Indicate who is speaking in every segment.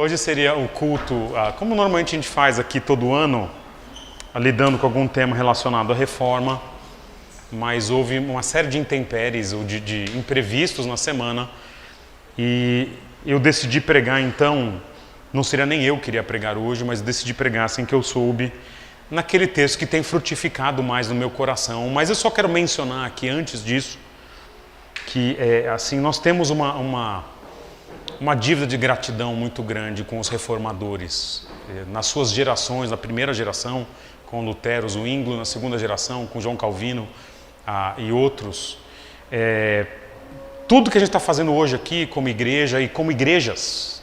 Speaker 1: Hoje seria o culto, como normalmente a gente faz aqui todo ano, lidando com algum tema relacionado à reforma, mas houve uma série de intempéries ou de imprevistos na semana e eu decidi pregar então, não seria nem eu que queria pregar hoje, mas decidi pregar assim que eu soube, naquele texto que tem frutificado mais no meu coração. Mas eu só quero mencionar aqui antes disso, que assim, nós temos uma dívida de gratidão muito grande com os reformadores. Nas suas gerações, na primeira geração, com Lutero, Zwinglio, na segunda geração, com João Calvino e outros. Tudo que a gente está fazendo hoje aqui como igreja e como igrejas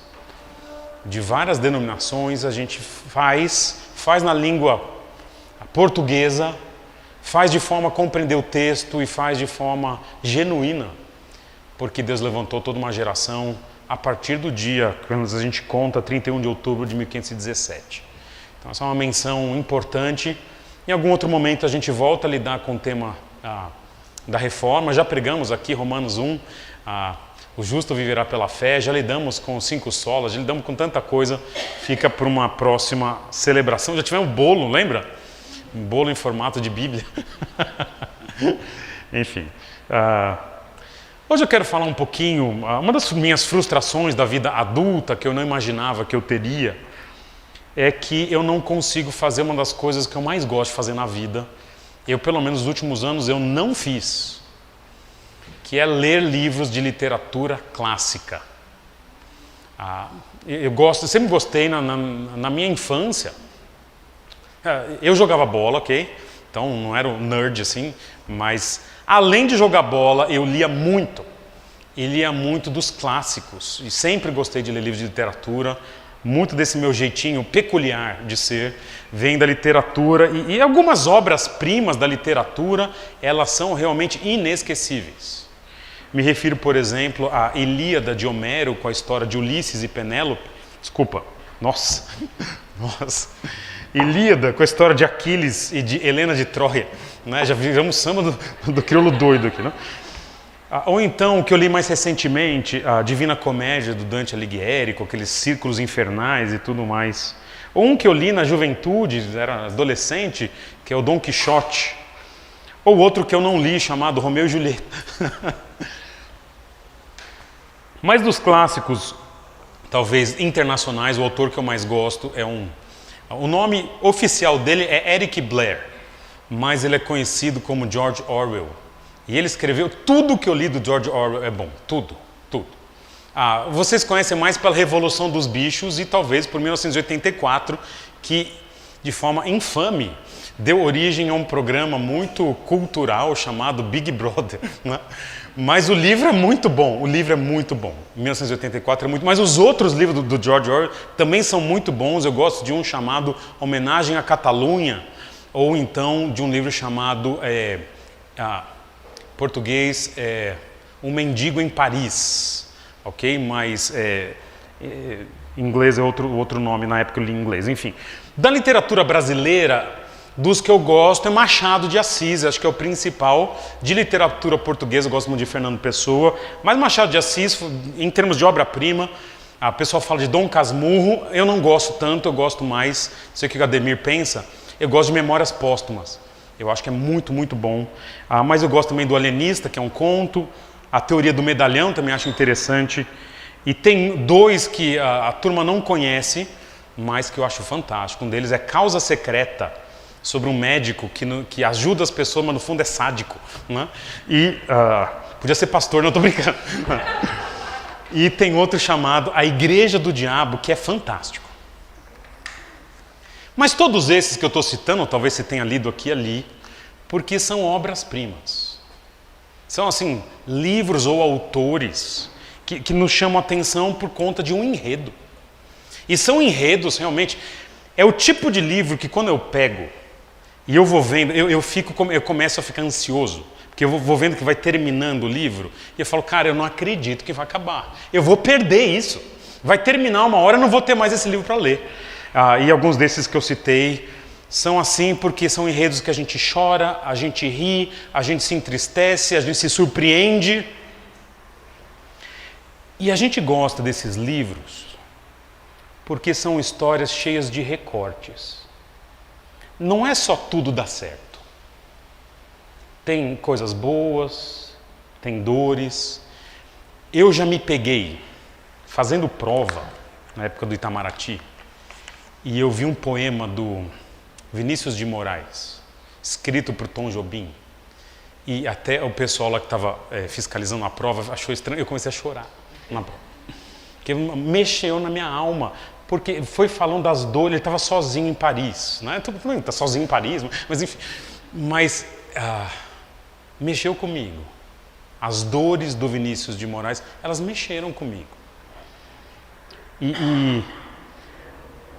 Speaker 1: de várias denominações, a gente faz na língua portuguesa, faz de forma a compreender o texto e faz de forma genuína, porque Deus levantou toda uma geração a partir do dia, quando a gente conta, 31 de outubro de 1517. Então essa é uma menção importante. Em algum outro momento a gente volta a lidar com o tema da reforma. Já pregamos aqui Romanos 1, o justo viverá pela fé. Já lidamos com os 5 solas, já lidamos com tanta coisa. Fica para uma próxima celebração. Já tivemos um bolo, lembra? Um bolo em formato de Bíblia. Enfim. Hoje eu quero falar um pouquinho, uma das minhas frustrações da vida adulta, que eu não imaginava que eu teria, é que eu não consigo fazer uma das coisas que eu mais gosto de fazer na vida. Eu, pelo menos nos últimos anos, eu não fiz, que é ler livros de literatura clássica. Eu sempre gostei, na minha infância, eu jogava bola, ok? Então não era um nerd assim, mas além de jogar bola, eu lia muito. E lia muito dos clássicos. E sempre gostei de ler livros de literatura. Muito desse meu jeitinho peculiar de ser vem da literatura. E algumas obras-primas da literatura, elas são realmente inesquecíveis. Me refiro, por exemplo, à Ilíada de Homero, com a história de Ulisses e Penélope. Desculpa. Nossa. Ilíada, com a história de Aquiles e de Helena de Troia. Né? Já viramos samba do crioulo doido aqui, né? Ou então, o que eu li mais recentemente, a Divina Comédia do Dante Alighieri, com aqueles círculos infernais e tudo mais. Ou um que eu li na juventude, era adolescente, que é o Dom Quixote. Ou outro que eu não li, chamado Romeu e Julieta. Mas dos clássicos, talvez internacionais, o autor que eu mais gosto é o nome oficial dele é Eric Blair, mas ele é conhecido como George Orwell. E ele escreveu tudo que eu li do George Orwell, é bom, tudo. Vocês conhecem mais pela Revolução dos Bichos e talvez por 1984, que de forma infame deu origem a um programa muito cultural chamado Big Brother. Né? Mas o livro é muito bom, 1984 é muito, mas os outros livros do George Orwell também são muito bons. Eu gosto de um chamado Homenagem à Catalunha, ou então de um livro chamado, português, Um Mendigo em Paris, ok? Mas em inglês é outro nome, na época eu li em inglês, enfim. Da literatura brasileira, dos que eu gosto é Machado de Assis, acho que é o principal. De literatura portuguesa eu gosto muito de Fernando Pessoa, mas Machado de Assis, em termos de obra-prima, a pessoa fala de Dom Casmurro, eu não gosto tanto, eu gosto mais, não sei o que o Ademir pensa, eu gosto de Memórias Póstumas. Eu acho que é muito, muito bom. Mas eu gosto também do Alienista, que é um conto. A Teoria do Medalhão também acho interessante. E tem 2 que a turma não conhece, mas que eu acho fantástico. Um deles é Causa Secreta, sobre um médico que ajuda as pessoas, mas no fundo é sádico. Né? E podia ser pastor, não estou brincando. E tem outro chamado A Igreja do Diabo, que é fantástico. Mas todos esses que eu estou citando, talvez você tenha lido aqui e ali, porque são obras-primas. São, assim, livros ou autores que nos chamam a atenção por conta de um enredo. E são enredos, realmente, é o tipo de livro que quando eu pego e eu vou vendo, eu começo a ficar ansioso, porque eu vou vendo que vai terminando o livro, e eu falo, cara, eu não acredito que vai acabar. Eu vou perder isso. Vai terminar uma hora, eu não vou ter mais esse livro para ler. E alguns desses que eu citei são assim porque são enredos que a gente chora, a gente ri, a gente se entristece, a gente se surpreende. E a gente gosta desses livros porque são histórias cheias de recortes. Não é só tudo dar certo. Tem coisas boas, tem dores. Eu já me peguei fazendo prova, na época do Itamaraty, e eu vi um poema do Vinícius de Moraes, escrito por Tom Jobim, e até o pessoal lá que estava fiscalizando a prova achou estranho, eu comecei a chorar na prova, porque mexeu na minha alma, porque foi falando das dores, ele estava sozinho em Paris, né? Está sozinho em Paris, mas enfim, mexeu comigo. As dores do Vinícius de Moraes, elas mexeram comigo. E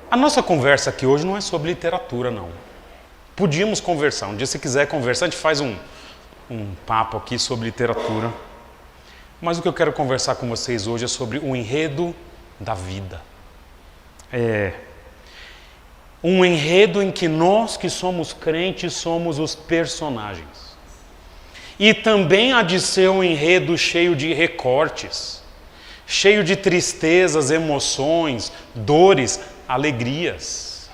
Speaker 1: a nossa conversa aqui hoje não é sobre literatura, não. Podíamos conversar, um dia se quiser conversar, a gente faz um papo aqui sobre literatura. Mas o que eu quero conversar com vocês hoje é sobre o enredo da vida. Um enredo em que nós que somos crentes somos os personagens. E também há de ser um enredo cheio de recortes, cheio de tristezas, emoções, dores, alegrias.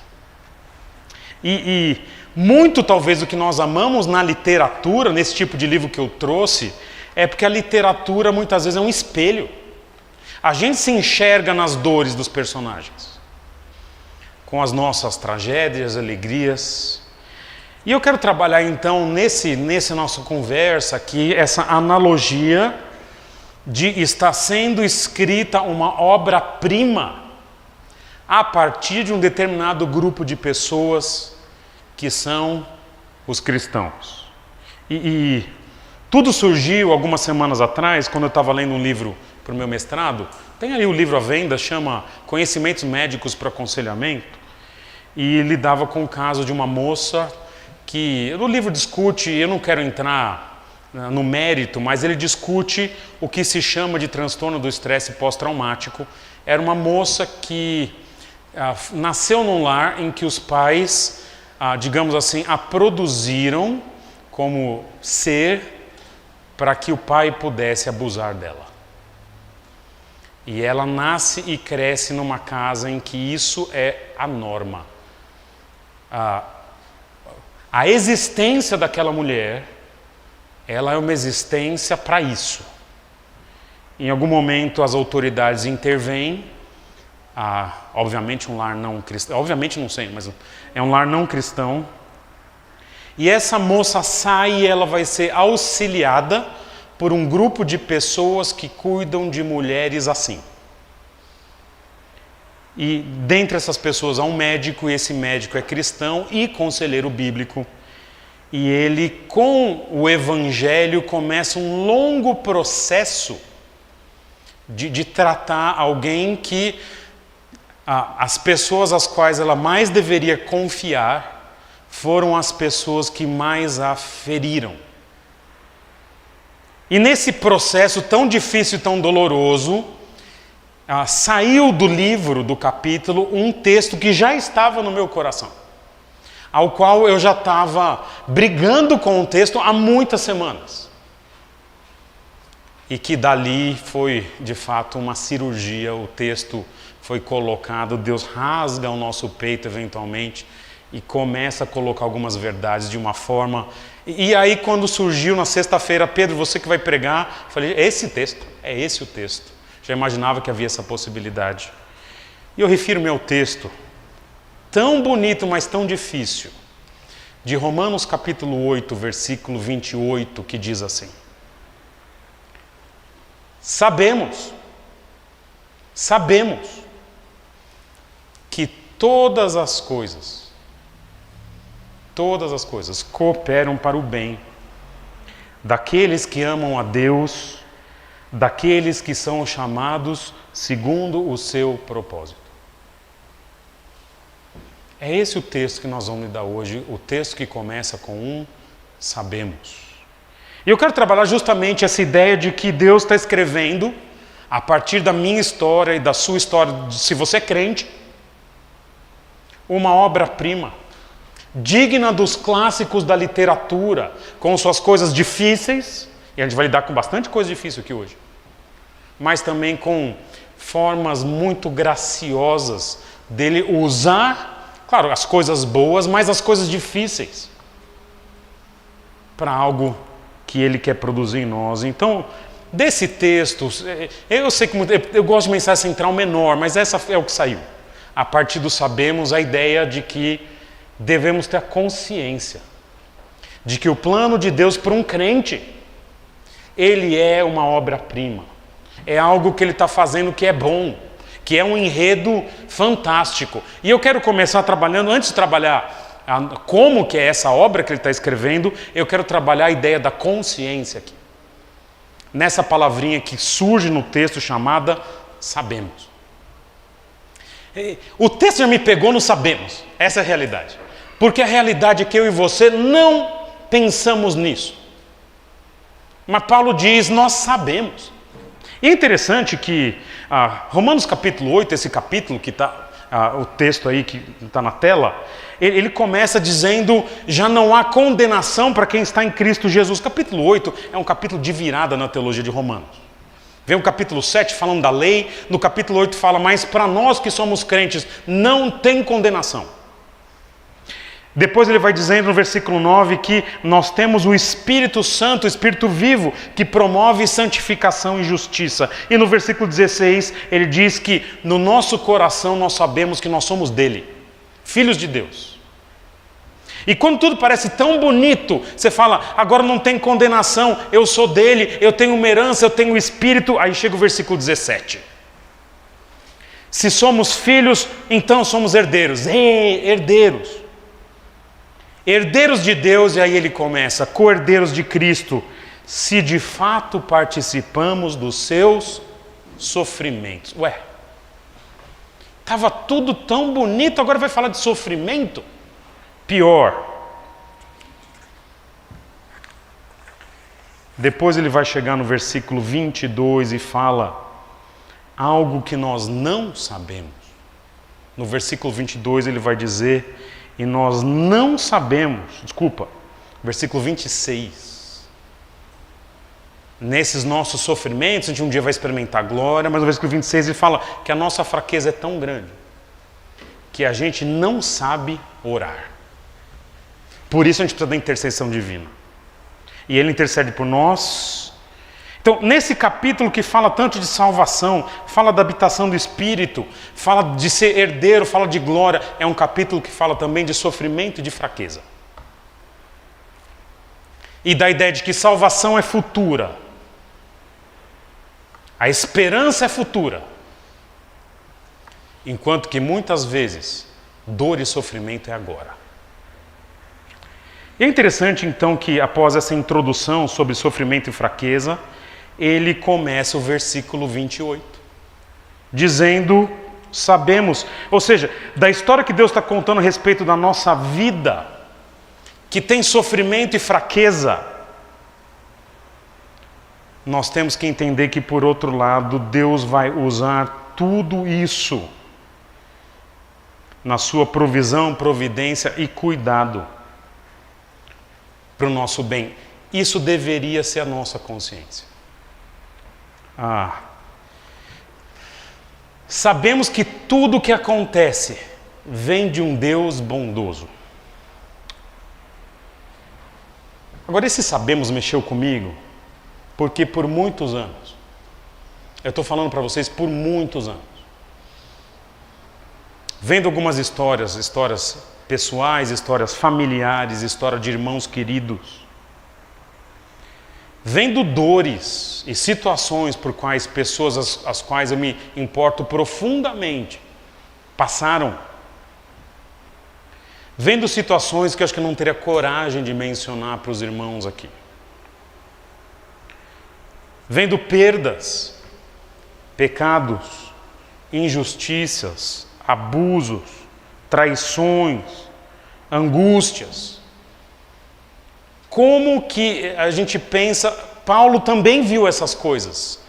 Speaker 1: E muito talvez o que nós amamos na literatura, nesse tipo de livro que eu trouxe, é porque a literatura muitas vezes é um espelho. A gente se enxerga nas dores dos personagens, com as nossas tragédias, alegrias. E eu quero trabalhar então nessa nossa conversa aqui, essa analogia de estar sendo escrita uma obra-prima a partir de um determinado grupo de pessoas que são os cristãos. E tudo surgiu algumas semanas atrás, quando eu estava lendo um livro para o meu mestrado. Tem aí o livro à venda, chama Conhecimentos Médicos para Aconselhamento, e lidava com o caso de uma moça que o livro discute, eu não quero entrar no mérito, mas ele discute o que se chama de transtorno do estresse pós-traumático. Era uma moça que nasceu num lar em que os pais, digamos assim, a produziram como ser para que o pai pudesse abusar dela. E ela nasce e cresce numa casa em que isso é a norma. A existência daquela mulher, ela é uma existência para isso. Em algum momento as autoridades intervêm, obviamente um lar não cristão, obviamente não sei, mas é um lar não cristão, e essa moça sai e ela vai ser auxiliada por um grupo de pessoas que cuidam de mulheres assim. E dentre essas pessoas há um médico, e esse médico é cristão e conselheiro bíblico. E ele, com o evangelho, começa um longo processo de tratar alguém que as pessoas às quais ela mais deveria confiar foram as pessoas que mais a feriram. E nesse processo tão difícil e tão doloroso, saiu do livro, do capítulo, um texto que já estava no meu coração, ao qual eu já estava brigando com o texto há muitas semanas. E que dali foi, de fato, uma cirurgia, o texto foi colocado, Deus rasga o nosso peito eventualmente e começa a colocar algumas verdades de uma forma. E aí quando surgiu na sexta-feira, Pedro, você que vai pregar, eu falei, esse texto, é esse o texto. Já imaginava que havia essa possibilidade. E eu refiro-me ao texto, tão bonito, mas tão difícil, de Romanos capítulo 8, versículo 28, que diz assim: Sabemos que todas as coisas cooperam para o bem daqueles que amam a Deus, daqueles que são chamados segundo o seu propósito. É esse o texto que nós vamos lidar hoje, o texto que começa com sabemos. E eu quero trabalhar justamente essa ideia de que Deus está escrevendo, a partir da minha história e da sua história, se você é crente, uma obra-prima, digna dos clássicos da literatura, com suas coisas difíceis, e a gente vai lidar com bastante coisa difícil aqui hoje, mas também com formas muito graciosas dele usar, claro, as coisas boas, mas as coisas difíceis para algo que ele quer produzir em nós. Então, desse texto, eu sei que eu gosto de mensagem central menor, mas essa é o que saiu. A partir do sabemos, a ideia de que devemos ter a consciência de que o plano de Deus para um crente, ele é uma obra-prima. É algo que ele está fazendo que é bom, que é um enredo fantástico. E eu quero começar trabalhando, antes de trabalhar como que é essa obra que ele está escrevendo, eu quero trabalhar a ideia da consciência aqui. Nessa palavrinha que surge no texto chamada sabemos. O texto já me pegou no sabemos, essa é a realidade. Porque a realidade é que eu e você não pensamos nisso. Mas Paulo diz, nós sabemos. E é interessante que Romanos capítulo 8, esse capítulo que está, o texto aí que está na tela, ele começa dizendo, já não há condenação para quem está em Cristo Jesus. Capítulo 8 é um capítulo de virada na teologia de Romanos. Vem o capítulo 7 falando da lei, no capítulo 8 fala, mas para nós que somos crentes, não tem condenação. Depois ele vai dizendo no versículo 9 que nós temos o Espírito Santo, o Espírito vivo, que promove santificação e justiça. E no versículo 16 ele diz que no nosso coração nós sabemos que nós somos dele, filhos de Deus. E quando tudo parece tão bonito, você fala, agora não tem condenação, eu sou dele, eu tenho uma herança, eu tenho o Espírito. Aí chega o versículo 17. Se somos filhos, então somos herdeiros. Herdeiros. Herdeiros de Deus, e aí ele começa, co-herdeiros de Cristo, se de fato participamos dos seus sofrimentos. Ué, estava tudo tão bonito, agora vai falar de sofrimento? Pior. Depois ele vai chegar no versículo 22 e fala algo que nós não sabemos. No versículo 22 ele vai dizer, e nós não sabemos, versículo 26. Nesses nossos sofrimentos, a gente um dia vai experimentar glória, mas no versículo 26 ele fala que a nossa fraqueza é tão grande que a gente não sabe orar. Por isso a gente precisa da intercessão divina. E ele intercede por nós. Então, nesse capítulo que fala tanto de salvação, fala da habitação do Espírito, fala de ser herdeiro, fala de glória, é um capítulo que fala também de sofrimento e de fraqueza. E da ideia de que salvação é futura. A esperança é futura. Enquanto que muitas vezes, dor e sofrimento é agora. E é interessante então que após essa introdução sobre sofrimento e fraqueza, ele começa o versículo 28, dizendo, sabemos, ou seja, da história que Deus está contando a respeito da nossa vida, que tem sofrimento e fraqueza, nós temos que entender que por outro lado, Deus vai usar tudo isso na sua provisão, providência e cuidado para o nosso bem. Isso deveria ser a nossa consciência. Sabemos que tudo o que acontece vem de um Deus bondoso. Agora, esse sabemos mexeu comigo, porque por muitos anos, eu estou falando para vocês por muitos anos, vendo algumas histórias pessoais, histórias familiares, história de irmãos queridos, vendo dores e situações por quais pessoas as quais eu me importo profundamente passaram, vendo situações que eu acho que eu não teria coragem de mencionar para os irmãos aqui, vendo perdas, pecados, injustiças, abusos, traições, angústias. Como que a gente pensa, Paulo também viu essas coisas,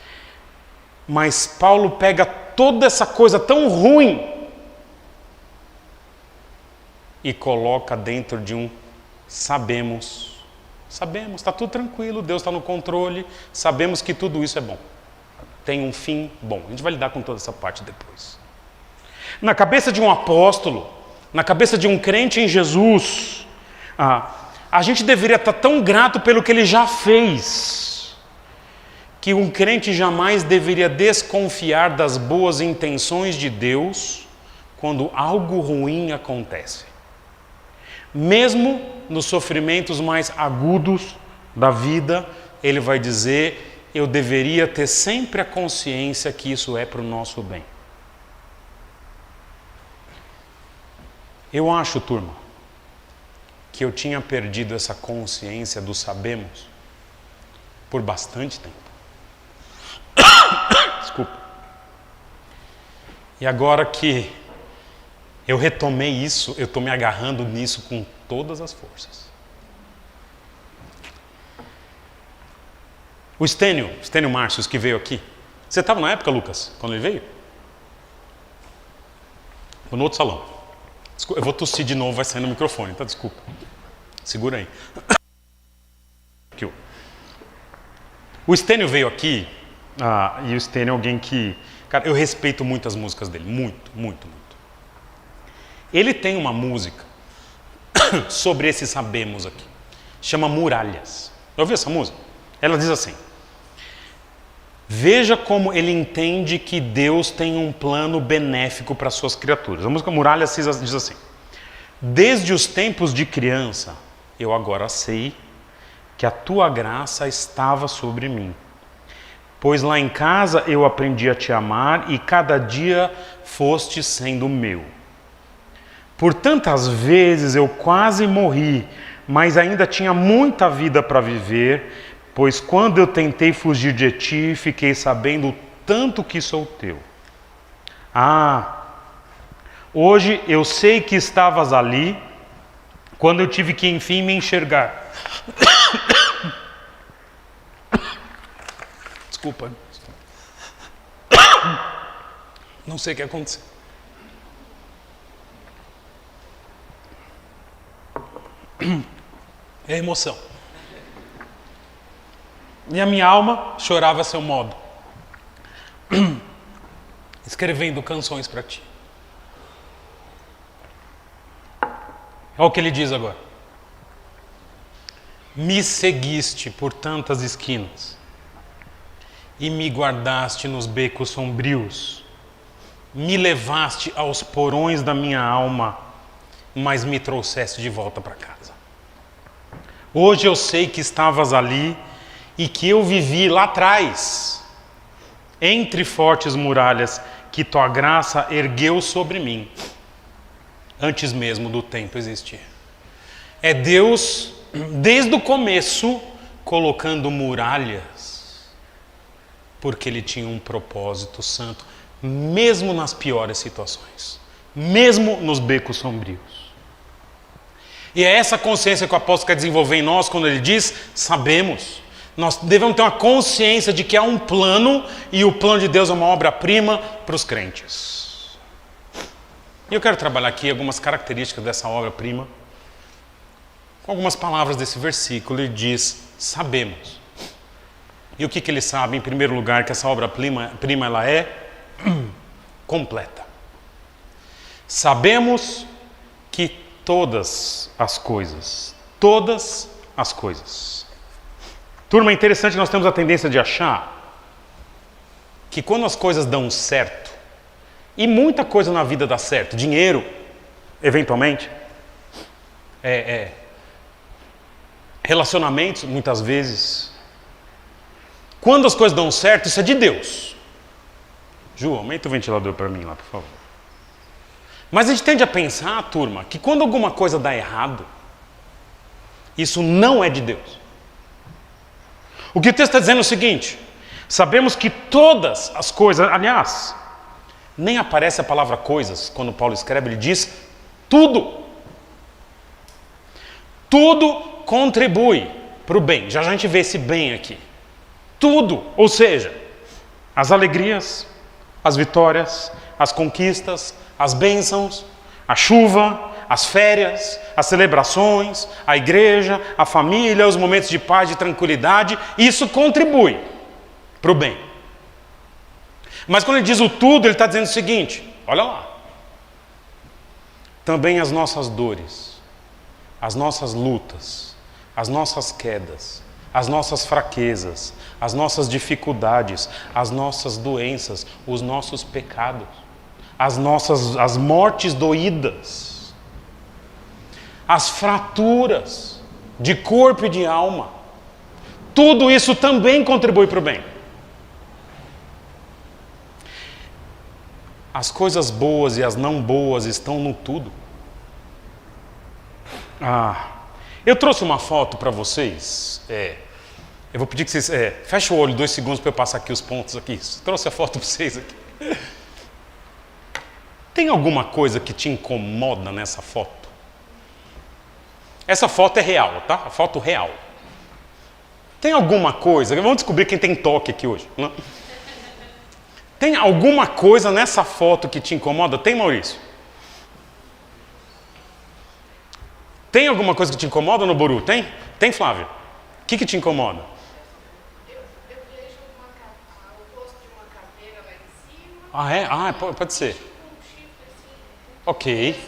Speaker 1: mas Paulo pega toda essa coisa tão ruim e coloca dentro de um sabemos, está tudo tranquilo, Deus está no controle, sabemos que tudo isso é bom. tem um fim bom. A gente vai lidar com toda essa parte depois. Na cabeça de um apóstolo, na cabeça de um crente em Jesus, a gente deveria estar tão grato pelo que ele já fez, que um crente jamais deveria desconfiar das boas intenções de Deus quando algo ruim acontece. Mesmo nos sofrimentos mais agudos da vida, ele vai dizer: eu deveria ter sempre a consciência que isso é para o nosso bem. Eu acho, turma, que eu tinha perdido essa consciência do sabemos por bastante tempo. Desculpa. E agora que eu retomei isso, eu estou me agarrando nisso com todas as forças. O Estênio Márcios, que veio aqui. Você estava na época, Lucas, quando ele veio? No outro salão. Desculpa, eu vou tossir de novo, vai sair no microfone, tá? Desculpa. Segura aí. Aqui. O Estênio veio aqui, e o Estênio é alguém que... Cara, eu respeito muito as músicas dele, muito, muito, muito. Ele tem uma música sobre esse sabemos aqui. Chama Muralhas. Já ouviu essa música? Ela diz assim: veja como ele entende que Deus tem um plano benéfico para suas criaturas. A música Muralhas diz assim: desde os tempos de criança, eu agora sei que a tua graça estava sobre mim. Pois lá em casa eu aprendi a te amar e cada dia foste sendo meu. Por tantas vezes eu quase morri, mas ainda tinha muita vida para viver, pois quando eu tentei fugir de ti, fiquei sabendo o tanto que sou teu. Hoje eu sei que estavas ali, quando eu tive que enfim me enxergar. Desculpa. Não sei o que aconteceu. É emoção. E a minha alma chorava a seu modo, escrevendo canções para ti. Olha o que ele diz agora. Me seguiste por tantas esquinas e me guardaste nos becos sombrios. Me levaste aos porões da minha alma, mas me trouxeste de volta para casa. Hoje eu sei que estavas ali e que eu vivi lá atrás, entre fortes muralhas, que tua graça ergueu sobre mim, antes mesmo do tempo existir. É Deus, desde o começo, colocando muralhas, porque Ele tinha um propósito santo, mesmo nas piores situações, mesmo nos becos sombrios. E é essa consciência que o apóstolo quer desenvolver em nós quando ele diz: sabemos. Nós devemos ter uma consciência de que há um plano, e o plano de Deus é uma obra-prima para os crentes. E eu quero trabalhar aqui algumas características dessa obra-prima, com algumas palavras desse versículo. Ele diz: sabemos. E o que ele sabe? Em primeiro lugar, que essa obra-prima ela é completa. Sabemos que todas as coisas. Turma, é interessante que nós temos a tendência de achar que quando as coisas dão certo, e muita coisa na vida dá certo, dinheiro, eventualmente, relacionamentos, muitas vezes, quando as coisas dão certo, isso é de Deus. Ju, aumenta o ventilador para mim lá, por favor. Mas a gente tende a pensar, turma, que quando alguma coisa dá errado, isso não é de Deus. O que o texto está dizendo é o seguinte: sabemos que todas as coisas, aliás, nem aparece a palavra coisas quando Paulo escreve, ele diz tudo. Tudo contribui para o bem. Já a gente vê esse bem aqui. Tudo, ou seja, as alegrias, as vitórias, as conquistas, as bênçãos, a chuva, as férias, as celebrações, a igreja, a família, os momentos de paz, de tranquilidade, isso contribui para o bem. Mas quando ele diz o tudo, ele está dizendo o seguinte, olha lá. Também as nossas dores, as nossas lutas, as nossas quedas, as nossas fraquezas, as nossas dificuldades, as nossas doenças, os nossos pecados, as mortes doídas, as fraturas de corpo e de alma, tudo isso também contribui para o bem. As coisas boas e as não boas estão no tudo. Eu trouxe uma foto para vocês. Eu vou pedir que vocês... Fecha o olho 2 segundos para eu passar aqui os pontos aqui. Trouxe a foto para vocês aqui. Tem alguma coisa que te incomoda nessa foto? Essa foto é real, tá? A foto real. Tem alguma coisa... Vamos descobrir quem tem toque aqui hoje. Não? Tem alguma coisa nessa foto que te incomoda? Tem, Maurício? Tem alguma coisa que te incomoda no Boru? Tem? Tem, Flávio? O que te incomoda?
Speaker 2: Eu vejo o rosto de uma caveira lá em cima.
Speaker 1: Pode ser.
Speaker 2: Um chifre assim.
Speaker 1: Ok.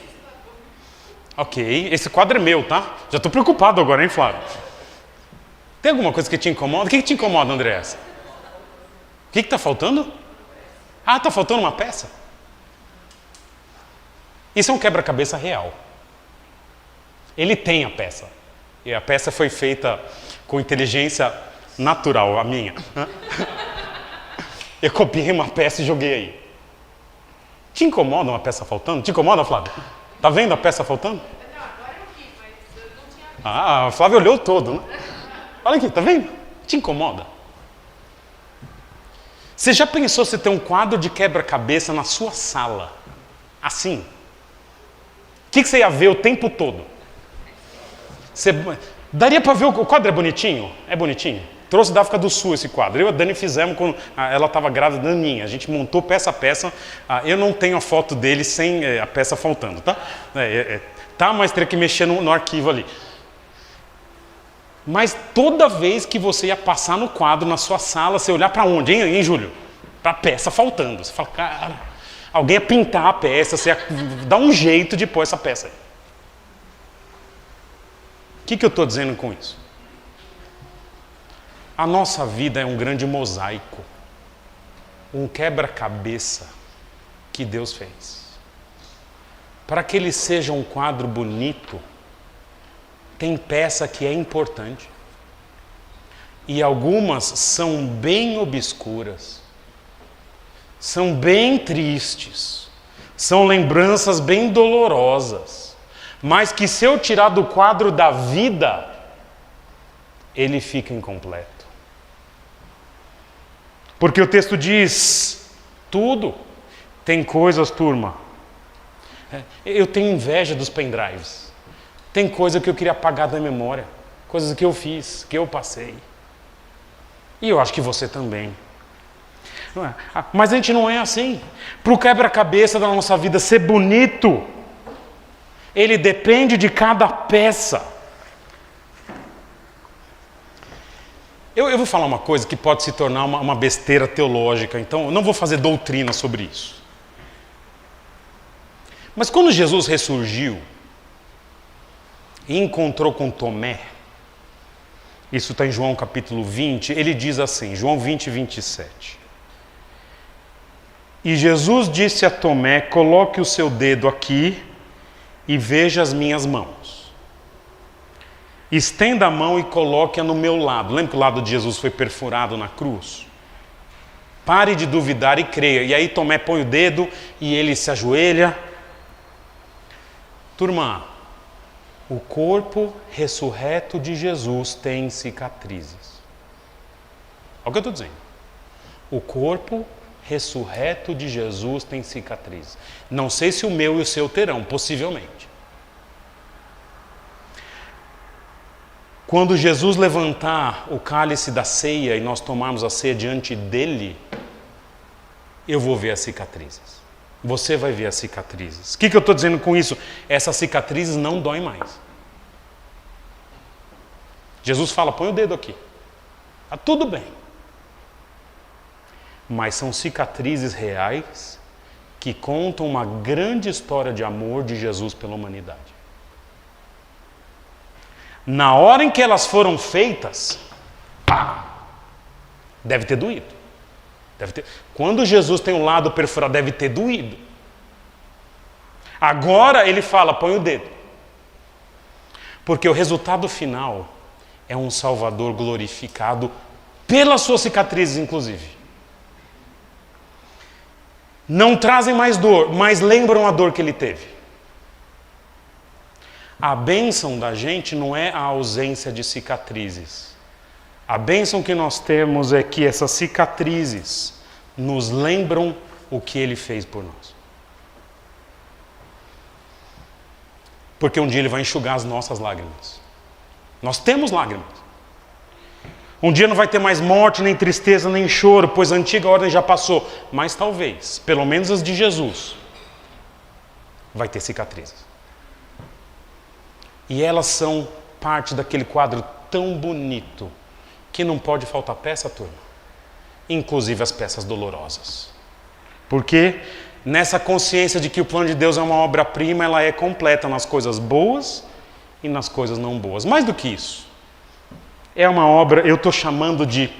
Speaker 1: Ok. Esse quadro é meu, tá? Já estou preocupado agora, hein, Flávio? Tem alguma coisa que te incomoda? O que te incomoda, Andréas? O que está faltando? Está faltando uma peça? Isso é um quebra-cabeça real. Ele tem a peça. E a peça foi feita com inteligência natural, a minha. Eu copiei uma peça e joguei aí. Te incomoda uma peça faltando? Te incomoda, Flávio? Tá vendo a peça faltando?
Speaker 2: Não, agora eu vi, mas eu não tinha...
Speaker 1: O Flávio olhou todo, né? Olha aqui, tá vendo? Te incomoda? Você já pensou você ter um quadro de quebra-cabeça na sua sala? Assim? O que você ia ver o tempo todo? Daria para ver o quadro é bonitinho? É bonitinho? Trouxe da África do Sul esse quadro. Eu e a Dani fizemos quando ela estava grávida, Daninha. A gente montou peça a peça. Eu não tenho a foto dele sem a peça faltando, tá? Mas teria que mexer no arquivo ali. Mas toda vez que você ia passar no quadro, na sua sala, você olhar para onde, hein, Júlio? Para a peça faltando. Você fala, cara, alguém ia pintar a peça, você ia dar um jeito de pôr essa peça aí. O que eu estou dizendo com isso? A nossa vida é um grande mosaico, um quebra-cabeça que Deus fez. Para que ele seja um quadro bonito, tem peça que é importante. E algumas são bem obscuras, são bem tristes, são lembranças bem dolorosas, mas que se eu tirar do quadro da vida, ele fica incompleto. Porque o texto diz, tudo. Tem coisas, turma. Eu tenho inveja dos pendrives. Tem coisa que eu queria apagar da memória. Coisas que eu fiz, que eu passei. E eu acho que você também. Mas a gente não é assim. Para o quebra-cabeça da nossa vida ser bonito, ele depende de cada peça. Eu vou falar uma coisa que pode se tornar uma besteira teológica, então eu não vou fazer doutrina sobre isso. Mas quando Jesus ressurgiu e encontrou com Tomé, isso está em João capítulo 20, ele diz assim, João 20, 27. E Jesus disse a Tomé, coloque o seu dedo aqui e veja as minhas mãos. Estenda a mão e coloque-a no meu lado. Lembra que o lado de Jesus foi perfurado na cruz? Pare de duvidar e creia. E aí Tomé põe o dedo e ele se ajoelha. Turma, o corpo ressurreto de Jesus tem cicatrizes. Olha o que eu estou dizendo. O corpo ressurreto de Jesus tem cicatrizes. Não sei se o meu e o seu terão, possivelmente. Quando Jesus levantar o cálice da ceia e nós tomarmos a ceia diante dele, eu vou ver as cicatrizes. Você vai ver as cicatrizes. O que eu estou dizendo com isso? Essas cicatrizes não doem mais. Jesus fala, põe o dedo aqui. Está tudo bem. mas são cicatrizes reais que contam uma grande história de amor de Jesus pela humanidade. Na hora em que elas foram feitas, pá, deve ter doído. Quando Jesus tem um lado perfurado, deve ter doído. Agora ele fala, põe o dedo. Porque o resultado final é um Salvador glorificado pelas suas cicatrizes, inclusive. Não trazem mais dor, mas lembram a dor que ele teve. A bênção da gente não é a ausência de cicatrizes. A bênção que nós temos é que essas cicatrizes nos lembram o que ele fez por nós. Porque um dia ele vai enxugar as nossas lágrimas. Nós temos lágrimas. Um dia não vai ter mais morte, nem tristeza, nem choro, pois a antiga ordem já passou. Mas talvez, pelo menos as de Jesus, vai ter cicatrizes. E elas são parte daquele quadro tão bonito que não pode faltar peça, turma. Inclusive as peças dolorosas. Porque nessa consciência de que o plano de Deus é uma obra-prima, ela é completa nas coisas boas e nas coisas não boas. Mais do que isso, é uma obra, eu estou chamando de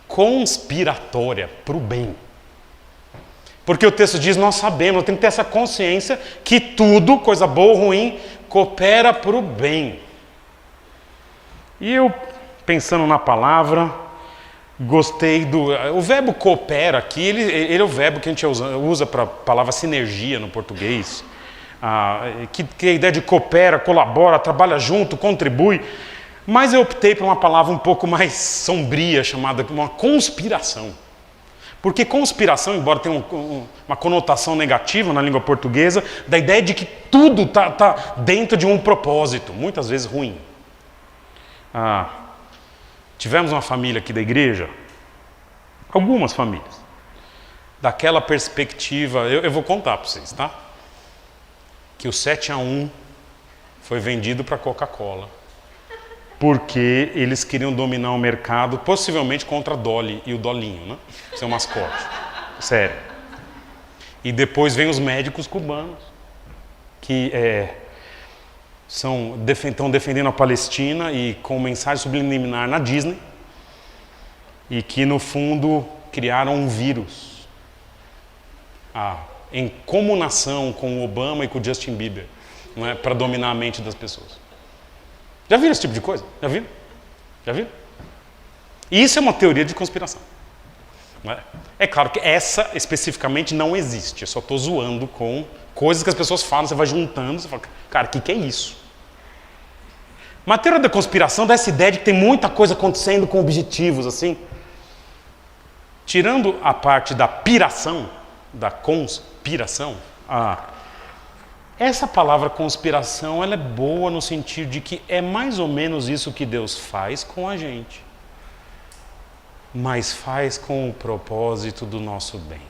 Speaker 1: conspiratória para o bem. Porque o texto diz, nós sabemos, tem que ter essa consciência que tudo, coisa boa ou ruim, coopera para o bem. E eu, pensando na palavra, gostei do... O verbo coopera aqui, ele é o verbo que a gente usa para a palavra sinergia no português. Que a ideia de coopera, colabora, trabalha junto, contribui. Mas eu optei por uma palavra um pouco mais sombria, chamada uma conspiração. Porque conspiração, embora tenha uma conotação negativa na língua portuguesa, da ideia de que tudo está dentro de um propósito, muitas vezes ruim. Tivemos uma família aqui da igreja, algumas famílias, daquela perspectiva, eu vou contar para vocês, tá? Que o 7-1 foi vendido para a Coca-Cola, porque eles queriam dominar o mercado, possivelmente contra a Dolly e o Dolinho, né? Seu mascote. Sério. E depois vem os médicos cubanos, que estão defendendo a Palestina e com mensagem subliminar na Disney, e que no fundo criaram um vírus em comunação com o Obama e com o Justin Bieber, não é? Para dominar a mente das pessoas. Já viram esse tipo de coisa? Já viram? Já viram? E isso é uma teoria de conspiração. Não é? É claro que essa especificamente não existe. Eu só estou zoando com coisas que as pessoas falam, você vai juntando, você fala, cara, o que é isso? Mas a teoria da conspiração dá essa ideia de que tem muita coisa acontecendo com objetivos, assim. Tirando a parte da piração, da conspiração, essa palavra conspiração, ela é boa no sentido de que é mais ou menos isso que Deus faz com a gente, mas faz com o propósito do nosso bem.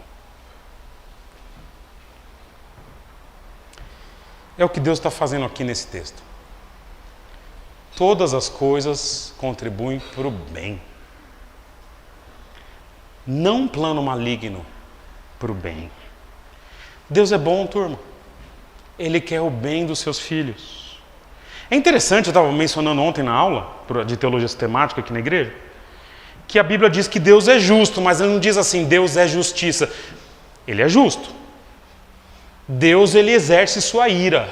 Speaker 1: É o que Deus está fazendo aqui nesse texto. Todas as coisas contribuem para o bem. Não um plano maligno, para o bem. Deus é bom, turma. Ele quer o bem dos seus filhos. É interessante, eu estava mencionando ontem na aula de teologia sistemática aqui na igreja, que a Bíblia diz que Deus é justo, mas ele não diz assim, Deus é justiça. Ele é justo. Deus, ele exerce sua ira,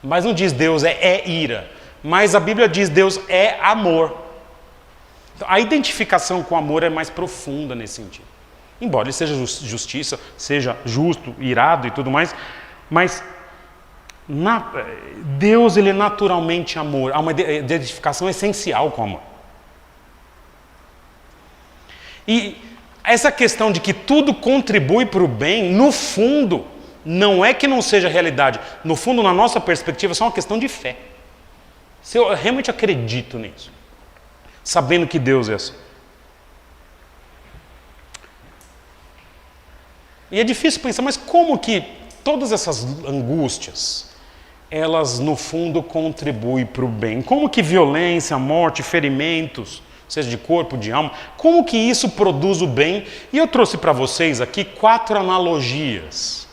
Speaker 1: mas não diz Deus é ira. Mas a Bíblia diz Deus é amor. Então, a identificação com o amor é mais profunda nesse sentido. Embora ele seja justiça, seja justo, irado e tudo mais, mas Deus, ele é naturalmente amor. Há uma identificação essencial com o amor. E essa questão de que tudo contribui para o bem, no fundo, não é que não seja realidade. No fundo, na nossa perspectiva, é só uma questão de fé. Se eu realmente acredito nisso, sabendo que Deus é assim. E é difícil pensar, mas como que todas essas angústias, elas no fundo contribuem para o bem? Como que violência, morte, ferimentos, seja de corpo, de alma, como que isso produz o bem. E eu trouxe para vocês aqui 4 analogias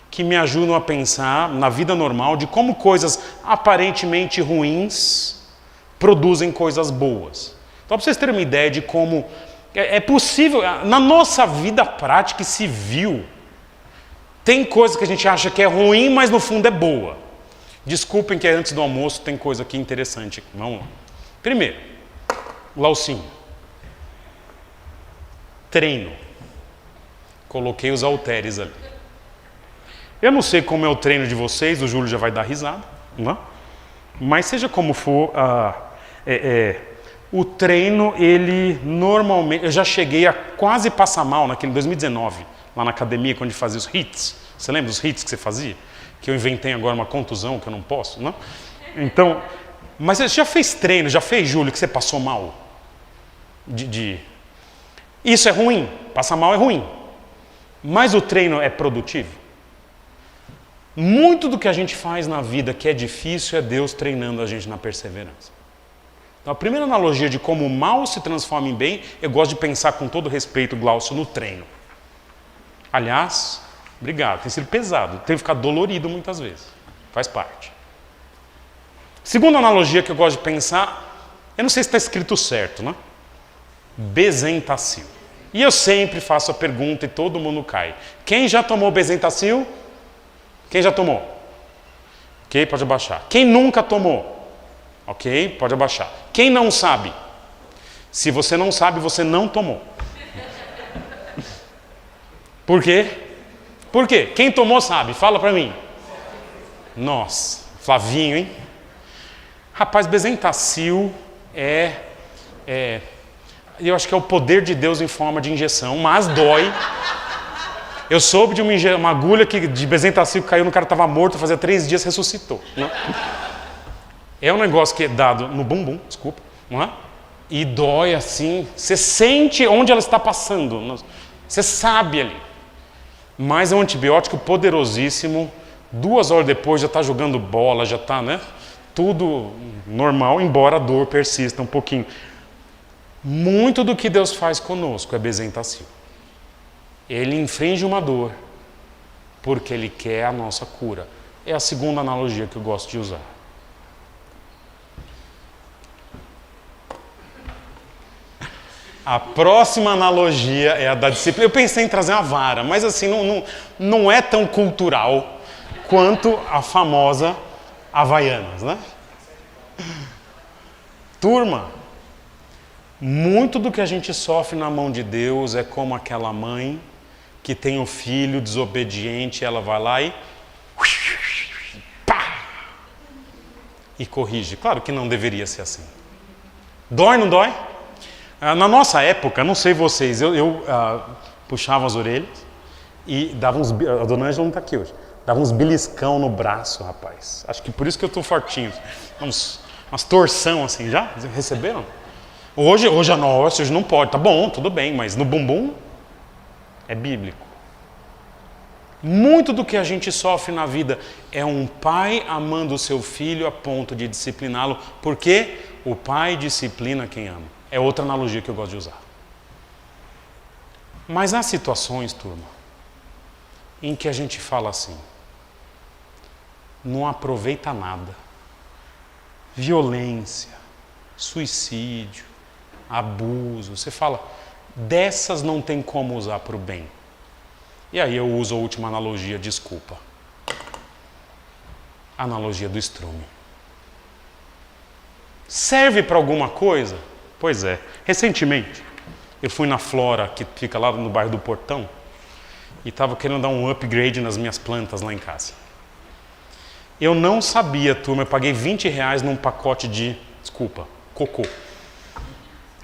Speaker 1: que me ajudam a pensar na vida normal de como coisas aparentemente ruins produzem coisas boas. Então, para vocês terem uma ideia de como é possível, na nossa vida prática e civil, tem coisa que a gente acha que é ruim, mas no fundo é boa. Desculpem que antes do almoço tem coisa aqui interessante. Vamos lá. Primeiro, Glaucinho. Treino. Coloquei os halteres ali. Eu não sei como é o treino de vocês, o Júlio já vai dar risada, não é? Mas seja como for, o treino, ele normalmente... Eu já cheguei a quase passar mal naquele 2019, lá na academia, quando a gente fazia os hits. Você lembra dos hits que você fazia? Que eu inventei agora uma contusão, que eu não posso, não? Então, mas você já fez treino, já fez, Júlio, que você passou mal? Isso é ruim, passar mal é ruim. Mas o treino é produtivo? Muito do que a gente faz na vida que é difícil é Deus treinando a gente na perseverança. Então, a primeira analogia de como o mal se transforma em bem, eu gosto de pensar com todo respeito, Glaucio, no treino. Aliás, obrigado, tem sido pesado, tem ficado dolorido muitas vezes, faz parte. Segunda analogia que eu gosto de pensar, eu não sei se está escrito certo, né? Bezentacil. E eu sempre faço a pergunta e todo mundo cai. Quem já tomou Bezentacil? Quem já tomou? Ok, pode abaixar. Quem nunca tomou? Ok, pode abaixar. Quem não sabe? Se você não sabe, você não tomou. Por quê? Por quê? Quem tomou sabe, fala pra mim. Nossa, Flavinho, hein? Rapaz, Bezentacil eu acho que é o poder de Deus em forma de injeção, mas dói. Eu soube de uma agulha de Bezentacil que caiu no cara, estava morto, fazia 3 dias, ressuscitou. Né? É um negócio que é dado no bumbum, desculpa, não é? E dói assim, você sente onde ela está passando, você sabe ali. Mas é um antibiótico poderosíssimo, 2 horas depois já está jogando bola, já está, né? Tudo normal, embora a dor persista um pouquinho. Muito do que Deus faz conosco é Bezentacil. Ele infringe uma dor porque Ele quer a nossa cura. É a segunda analogia que eu gosto de usar. A próxima analogia é a da disciplina. Eu pensei em trazer uma vara, mas assim, não é tão cultural quanto a famosa Havaianas, né? Turma, muito do que a gente sofre na mão de Deus é como aquela mãe que tem um filho desobediente, ela vai lá e pá, e corrige. Claro que não deveria ser assim. Dói, não dói? Na nossa época, não sei vocês, eu puxava as orelhas e dava uns... A dona Ângela não está aqui hoje. Dava uns beliscão no braço, rapaz. Acho que por isso que eu estou fortinho. Umas torção assim, já? Receberam? Hoje não pode. Tá bom, tudo bem, mas no bumbum é bíblico. Muito do que a gente sofre na vida é um pai amando o seu filho a ponto de discipliná-lo, porque o pai disciplina quem ama. É outra analogia que eu gosto de usar. Mas há situações, turma, em que a gente fala assim, não aproveita nada. Violência, suicídio, abuso. Você fala, dessas não tem como usar para o bem. E aí eu uso a última analogia, desculpa. A analogia do estrume. Serve para alguma coisa? Pois é. Recentemente, eu fui na Flora, que fica lá no bairro do Portão, e estava querendo dar um upgrade nas minhas plantas lá em casa. Eu não sabia, turma, eu paguei R$20 num pacote de, cocô.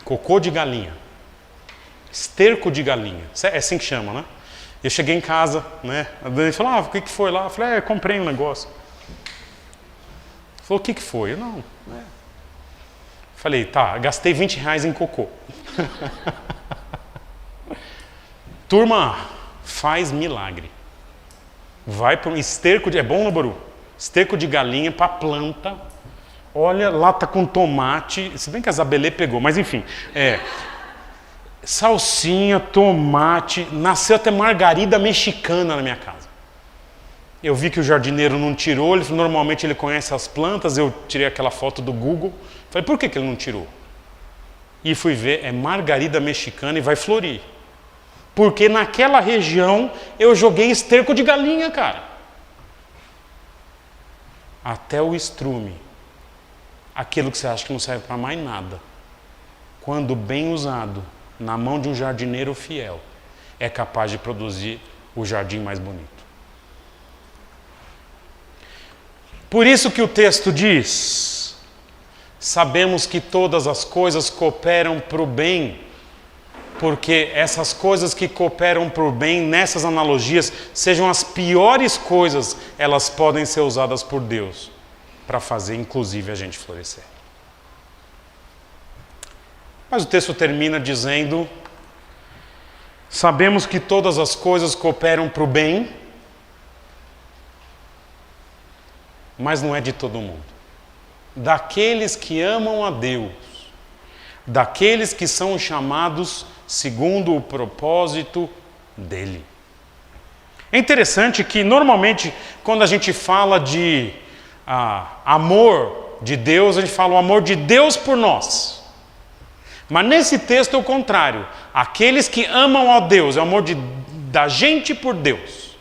Speaker 1: Cocô de galinha. Esterco de galinha. É assim que chama, né? Eu cheguei em casa, né? A Dani falou, o que foi lá? Eu falei, comprei um negócio. Falou, o que foi? Eu, não. Falei, tá, gastei R$20 em cocô. Turma, faz milagre. Vai para um esterco de... É bom, Noboru? Esterco de galinha para planta. Olha, lá tá com tomate, se bem que a Zabelê pegou, mas enfim. Salsinha, tomate, nasceu até margarida mexicana na minha casa. Eu vi que o jardineiro não tirou, ele falou, normalmente ele conhece as plantas, eu tirei aquela foto do Google. Falei, por que ele não tirou? E fui ver, é margarida mexicana e vai florir. Porque naquela região eu joguei esterco de galinha, cara. Até o estrume, aquilo que você acha que não serve para mais nada, quando bem usado, na mão de um jardineiro fiel, é capaz de produzir o jardim mais bonito. Por isso que o texto diz, sabemos que todas as coisas cooperam para o bem, porque essas coisas que cooperam para o bem, nessas analogias, sejam as piores coisas, elas podem ser usadas por Deus, para fazer inclusive a gente florescer. Mas o texto termina dizendo, sabemos que todas as coisas cooperam para o bem, mas não é de todo mundo. Daqueles que amam a Deus, daqueles que são chamados segundo o propósito dele. É interessante que normalmente quando a gente fala de amor de Deus, a gente fala o amor de Deus por nós. Mas nesse texto é o contrário. Aqueles que amam a Deus, é o amor da gente por Deus.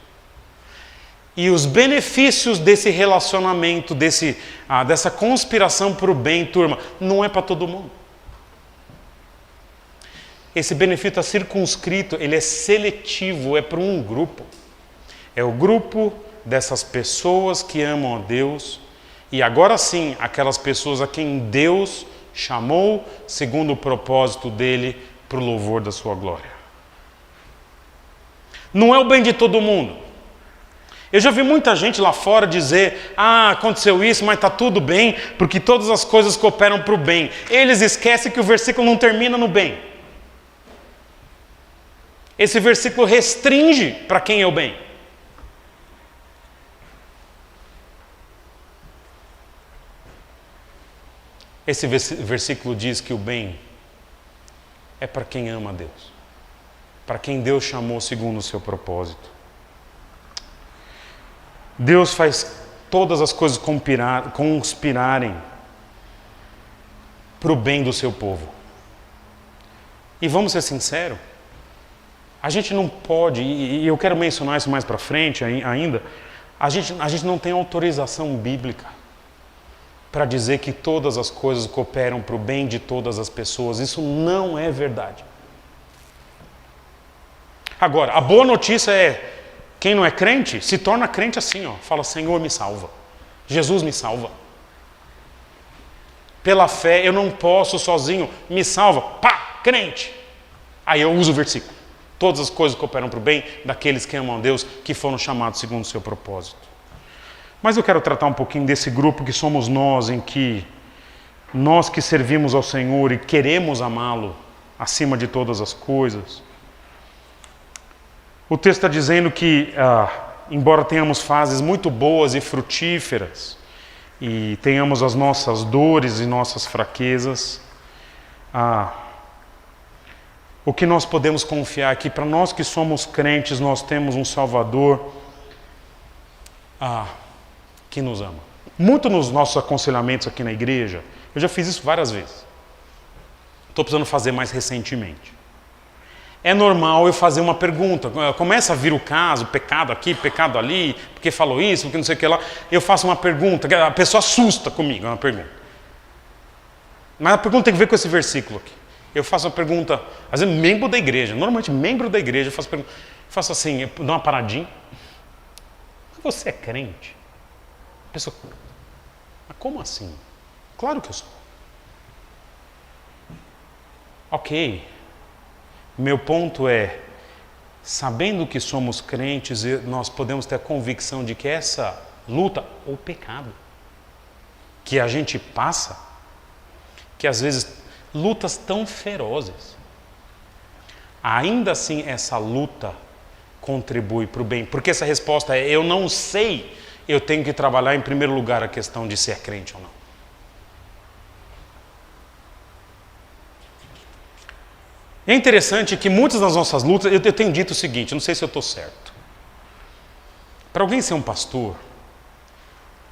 Speaker 1: E os benefícios desse relacionamento, dessa conspiração para o bem, turma, não é para todo mundo. Esse benefício está circunscrito, ele é seletivo, é para um grupo. É o grupo dessas pessoas que amam a Deus. E agora sim, aquelas pessoas a quem Deus chamou segundo o propósito dele para o louvor da sua glória. Não é o bem de todo mundo. Eu já vi muita gente lá fora dizer, aconteceu isso, mas está tudo bem, porque todas as coisas cooperam para o bem. Eles esquecem que o versículo não termina no bem. Esse versículo restringe para quem é o bem. Esse versículo diz que o bem é para quem ama a Deus, para quem Deus chamou segundo o seu propósito. Deus faz todas as coisas conspirarem para o bem do seu povo. E vamos ser sinceros, a gente não pode, e eu quero mencionar isso mais para frente ainda, a gente não tem autorização bíblica para dizer que todas as coisas cooperam para o bem de todas as pessoas. Isso não é verdade. Agora, a boa notícia é, quem não é crente, se torna crente assim, fala, Senhor me salva, Jesus me salva. Pela fé eu não posso sozinho, me salva, crente. Aí eu uso o versículo. Todas as coisas cooperam para o bem daqueles que amam a Deus, que foram chamados segundo o seu propósito. Mas eu quero tratar um pouquinho desse grupo que somos nós, em que nós que servimos ao Senhor e queremos amá-lo acima de todas as coisas. O texto está dizendo que, embora tenhamos fases muito boas e frutíferas, e tenhamos as nossas dores e nossas fraquezas, o que nós podemos confiar é que para nós que somos crentes, nós temos um Salvador que nos ama. Muito nos nossos aconselhamentos aqui na igreja, eu já fiz isso várias vezes. Estou precisando fazer mais recentemente. É normal eu fazer uma pergunta, começa a vir o caso, pecado aqui, pecado ali, porque falou isso, porque não sei o que lá. Eu faço uma pergunta, a pessoa assusta comigo, é uma pergunta. Mas a pergunta tem que ver com esse versículo aqui. Eu faço uma pergunta, às vezes membro da igreja, normalmente membro da igreja, eu faço assim, eu dou uma paradinha. Você é crente? A pessoa, mas como assim? Claro que eu sou. Ok. Meu ponto é, sabendo que somos crentes, nós podemos ter a convicção de que essa luta, ou pecado, que a gente passa, que às vezes lutas tão ferozes, ainda assim essa luta contribui para o bem. Porque essa resposta é, eu não sei, eu tenho que trabalhar em primeiro lugar a questão de ser crente ou não. É interessante que muitas das nossas lutas, eu tenho dito o seguinte, não sei se eu estou certo. Para alguém ser um pastor,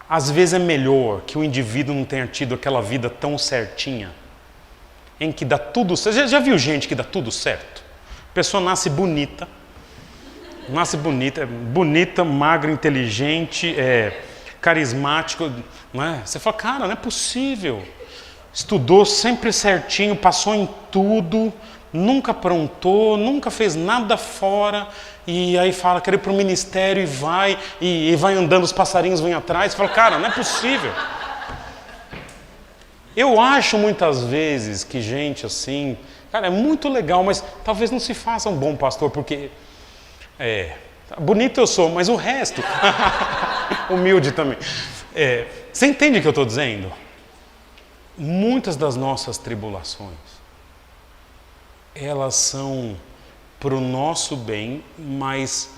Speaker 1: às vezes é melhor que o indivíduo não tenha tido aquela vida tão certinha, em que dá tudo certo. Já viu gente que dá tudo certo? A pessoa nasce bonita, magra, inteligente, carismático, não é? Você fala, cara, não é possível. Estudou sempre certinho, passou em tudo, nunca aprontou, nunca fez nada fora, e aí fala, quer ir para o ministério e vai andando, os passarinhos vêm atrás. Você fala, cara, não é possível. Eu acho muitas vezes que gente assim, cara, é muito legal, mas talvez não se faça um bom pastor, porque bonito eu sou, mas o resto, humilde também. Você entende o que eu estou dizendo? Muitas das nossas tribulações, elas são para o nosso bem, mas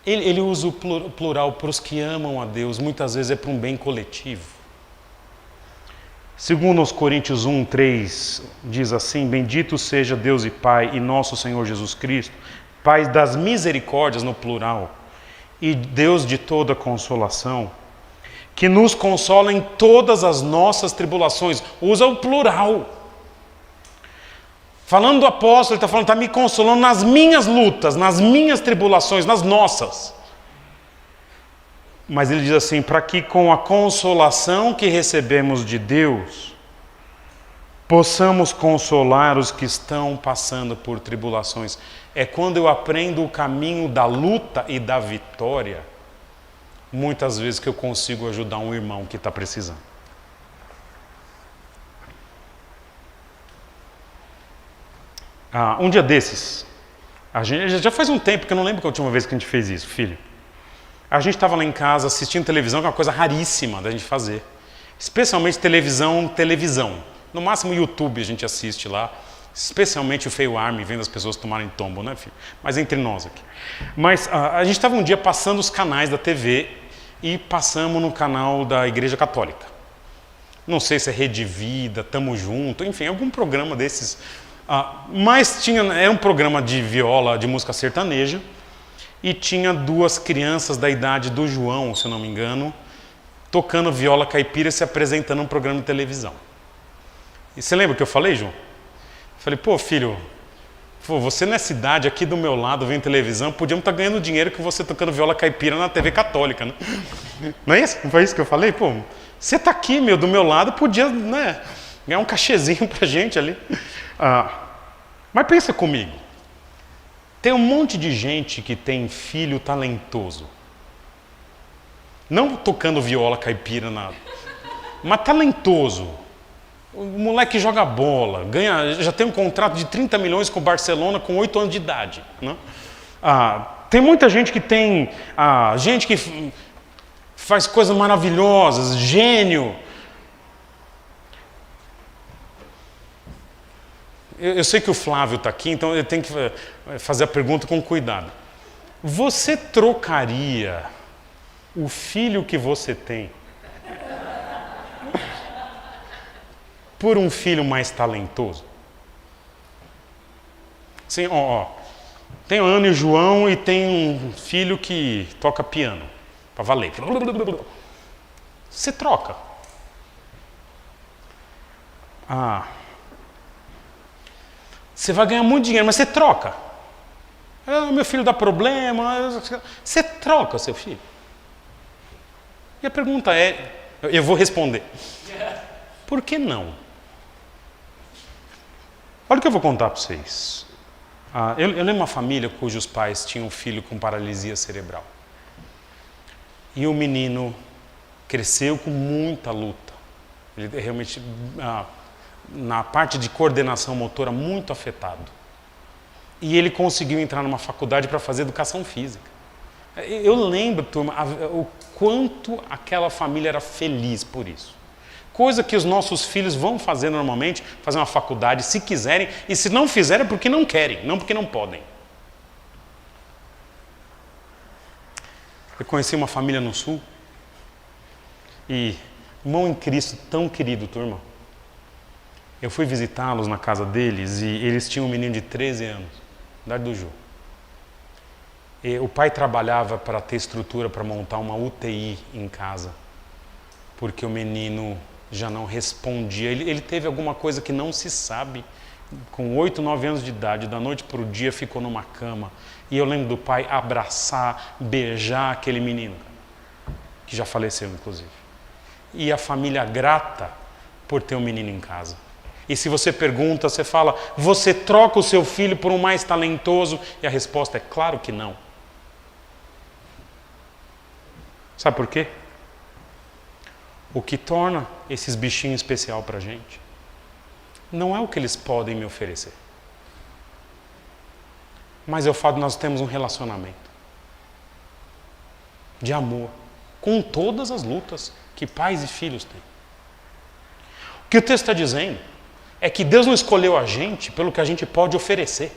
Speaker 1: ele usa o plural para os que amam a Deus, muitas vezes é para um bem coletivo. Segundo os Coríntios 1:3 diz assim: bendito seja Deus e Pai e nosso Senhor Jesus Cristo, Pai das misericórdias no plural, e Deus de toda consolação, que nos consola em todas as nossas tribulações. Usa o plural. Falando do apóstolo, ele está falando, está me consolando nas minhas lutas, nas minhas tribulações, nas nossas. Mas ele diz assim, para que com a consolação que recebemos de Deus, possamos consolar os que estão passando por tribulações. É quando eu aprendo o caminho da luta e da vitória, muitas vezes que eu consigo ajudar um irmão que está precisando. Um dia desses, já faz um tempo que eu não lembro que a última vez que a gente fez isso, filho. A gente estava lá em casa assistindo televisão, que é uma coisa raríssima da gente fazer. Especialmente televisão. No máximo YouTube a gente assiste lá. Especialmente o Feio Army, vendo as pessoas tomarem tombo, né, filho? Mas entre nós aqui. Mas a gente estava um dia passando os canais da TV e passamos no canal da Igreja Católica. Não sei se é Rede Vida, Tamo Junto, enfim, algum programa desses. Mas era um programa de viola, de música sertaneja. E tinha duas crianças da idade do João, se eu não me engano, tocando viola caipira e se apresentando num programa de televisão. E você lembra o que eu falei, João? Eu falei, pô, filho, você nessa idade aqui do meu lado vendo televisão, podíamos estar ganhando dinheiro que você tocando viola caipira na TV católica, né? Não é isso? Não foi isso que eu falei? Pô, você está aqui, do meu lado, podia, né, ganhar um cachezinho pra gente ali. Mas pensa comigo. Tem um monte de gente que tem filho talentoso. Não tocando viola caipira, nada. Mas talentoso. O moleque joga bola, já tem um contrato de 30 milhões com o Barcelona com 8 anos de idade. Né? Tem muita gente que tem... gente que faz coisas maravilhosas, gênio. Eu sei que o Flávio está aqui, então eu tenho que fazer a pergunta com cuidado. Você trocaria o filho que você tem por um filho mais talentoso? Sim, tem a Ana e o João e tem um filho que toca piano, para valer. Você troca. Você vai ganhar muito dinheiro, mas você troca. Meu filho dá problema. Você troca seu filho. E a pergunta eu vou responder. Por que não? Olha o que eu vou contar para vocês. Eu lembro de uma família cujos pais tinham um filho com paralisia cerebral. E o menino cresceu com muita luta. Ele realmente... na parte de coordenação motora muito afetado. E ele conseguiu entrar numa faculdade para fazer educação física. Eu lembro, turma, o quanto aquela família era feliz por isso. Coisa que os nossos filhos vão fazer normalmente, fazer uma faculdade se quiserem, e se não fizerem é porque não querem, não porque não podem. Eu conheci uma família no Sul, e irmão em Cristo, tão querido, turma. Eu fui visitá-los na casa deles e eles tinham um menino de 13 anos, idade do Ju. E o pai trabalhava para ter estrutura para montar uma UTI em casa, porque o menino já não respondia. Ele teve alguma coisa que não se sabe. Com 8, 9 anos de idade, da noite para o dia, ficou numa cama. E eu lembro do pai abraçar, beijar aquele menino, que já faleceu, inclusive. E a família grata por ter um menino em casa. E se você pergunta, você fala, você troca o seu filho por um mais talentoso? E a resposta é claro que não. Sabe por quê? O que torna esses bichinhos especial para a gente não é o que eles podem me oferecer, mas é o fato de nós termos um relacionamento de amor, com todas as lutas que pais e filhos têm. O que o texto está dizendo é que Deus não escolheu a gente pelo que a gente pode oferecer.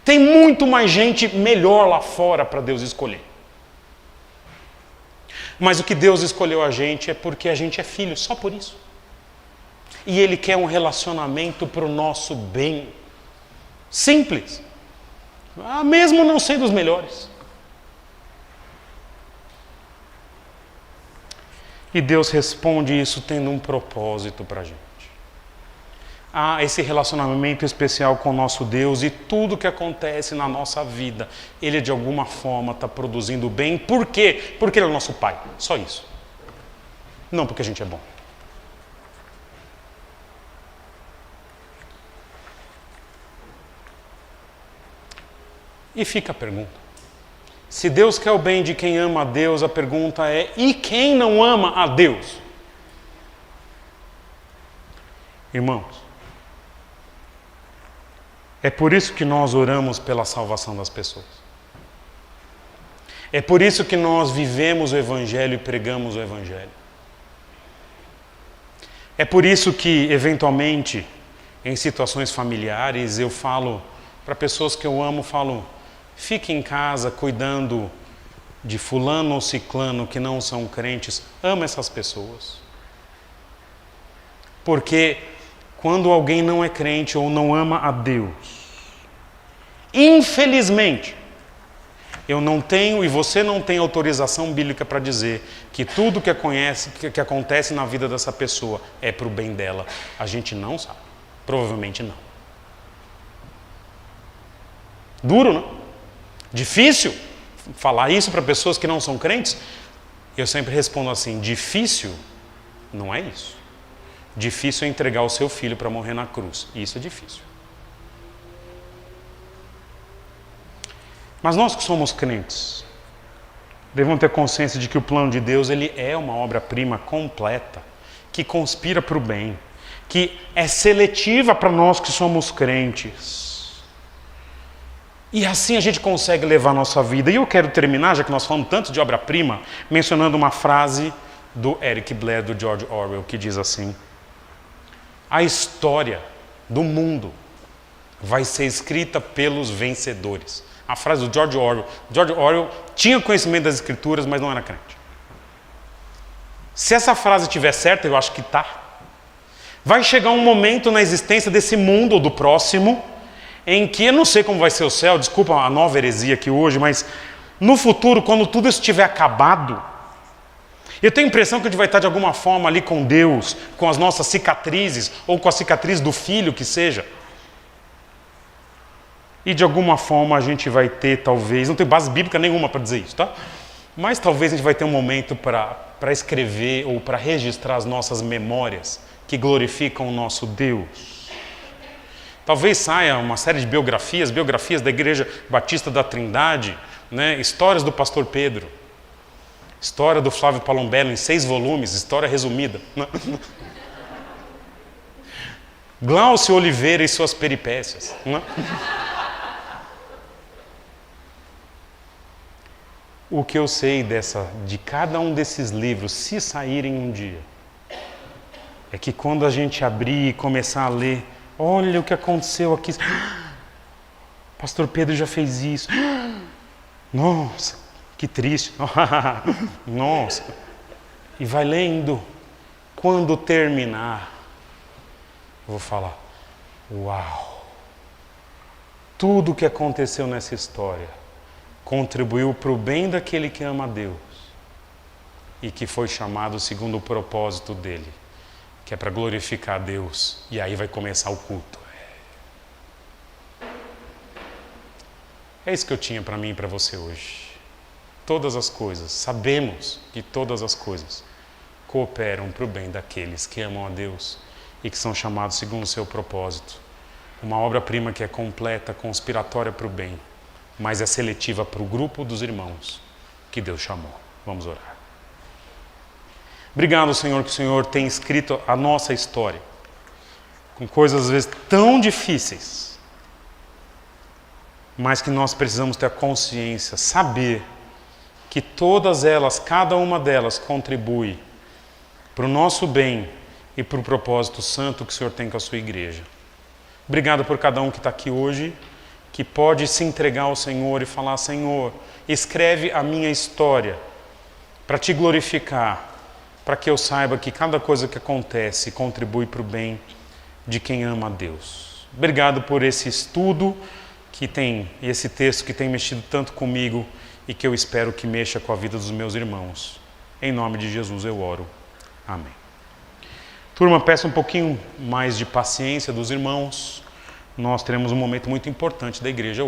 Speaker 1: Tem muito mais gente melhor lá fora para Deus escolher. Mas o que Deus escolheu a gente é porque a gente é filho, só por isso. E Ele quer um relacionamento para o nosso bem. Simples. Mesmo não sendo os melhores. E Deus responde isso tendo um propósito para a gente. Há esse relacionamento especial com o nosso Deus e tudo que acontece na nossa vida, Ele de alguma forma está produzindo bem. Por quê? Porque Ele é o nosso Pai. Só isso. Não porque a gente é bom. E fica a pergunta. Se Deus quer o bem de quem ama a Deus, a pergunta é, e quem não ama a Deus? Irmãos, é por isso que nós oramos pela salvação das pessoas. É por isso que nós vivemos o Evangelho e pregamos o Evangelho. É por isso que, eventualmente, em situações familiares, eu falo para pessoas que eu amo, falo, fique em casa cuidando de fulano ou ciclano que não são crentes. Ama essas pessoas. Porque quando alguém não é crente ou não ama a Deus, infelizmente, eu não tenho e você não tem autorização bíblica para dizer que tudo que acontece na vida dessa pessoa é para o bem dela. A gente não sabe. Provavelmente não. Duro, não? Difícil falar isso para pessoas que não são crentes? Eu sempre respondo assim, difícil não é isso. Difícil é entregar o seu filho para morrer na cruz. Isso é difícil. Mas nós que somos crentes, devemos ter consciência de que o plano de Deus ele é uma obra-prima completa, que conspira para o bem, que é seletiva para nós que somos crentes. E assim a gente consegue levar a nossa vida. E eu quero terminar, já que nós falamos tanto de obra-prima, mencionando uma frase do Eric Blair, do George Orwell, que diz assim: a história do mundo vai ser escrita pelos vencedores. A frase do George Orwell. George Orwell tinha conhecimento das escrituras, mas não era crente. Se essa frase estiver certa, eu acho que está. Vai chegar um momento na existência desse mundo ou do próximo, em que eu não sei como vai ser o céu, desculpa a nova heresia aqui hoje, mas no futuro, quando tudo isso estiver acabado, eu tenho a impressão que a gente vai estar de alguma forma ali com Deus, com as nossas cicatrizes, ou com a cicatriz do filho, que seja. E de alguma forma a gente vai ter, talvez, não tem base bíblica nenhuma para dizer isso, tá? Mas talvez a gente vai ter um momento para escrever ou para registrar as nossas memórias que glorificam o nosso Deus. Talvez saia uma série de biografias da Igreja Batista da Trindade, né? Histórias do pastor Pedro, história do Flávio Palombello em 6 volumes, história resumida. Glaucio Oliveira e suas peripécias. Né? O que eu sei de cada um desses livros, se saírem um dia, é que quando a gente abrir e começar a ler, olha o que aconteceu aqui. Pastor Pedro já fez isso. Nossa, que triste. Nossa. E vai lendo. Quando terminar, eu vou falar: uau! Tudo o que aconteceu nessa história contribuiu para o bem daquele que ama a Deus e que foi chamado segundo o propósito dele, que é para glorificar a Deus. E aí vai começar o culto. É isso que eu tinha para mim e para você hoje. Todas as coisas, sabemos que todas as coisas cooperam para o bem daqueles que amam a Deus e que são chamados segundo o seu propósito. Uma obra-prima que é completa, conspiratória para o bem, mas é seletiva para o grupo dos irmãos que Deus chamou. Vamos orar. Obrigado, Senhor, que o Senhor tem escrito a nossa história com coisas às vezes tão difíceis, mas que nós precisamos ter a consciência, saber que todas elas, cada uma delas contribui para o nosso bem e para o propósito santo que o Senhor tem com a sua igreja. Obrigado por cada um que está aqui hoje, que pode se entregar ao Senhor e falar: Senhor, escreve a minha história para te glorificar, para que eu saiba que cada coisa que acontece contribui para o bem de quem ama a Deus. Obrigado por esse estudo esse texto que tem mexido tanto comigo e que eu espero que mexa com a vida dos meus irmãos. Em nome de Jesus eu oro. Amém. Turma, peço um pouquinho mais de paciência dos irmãos. Nós teremos um momento muito importante da igreja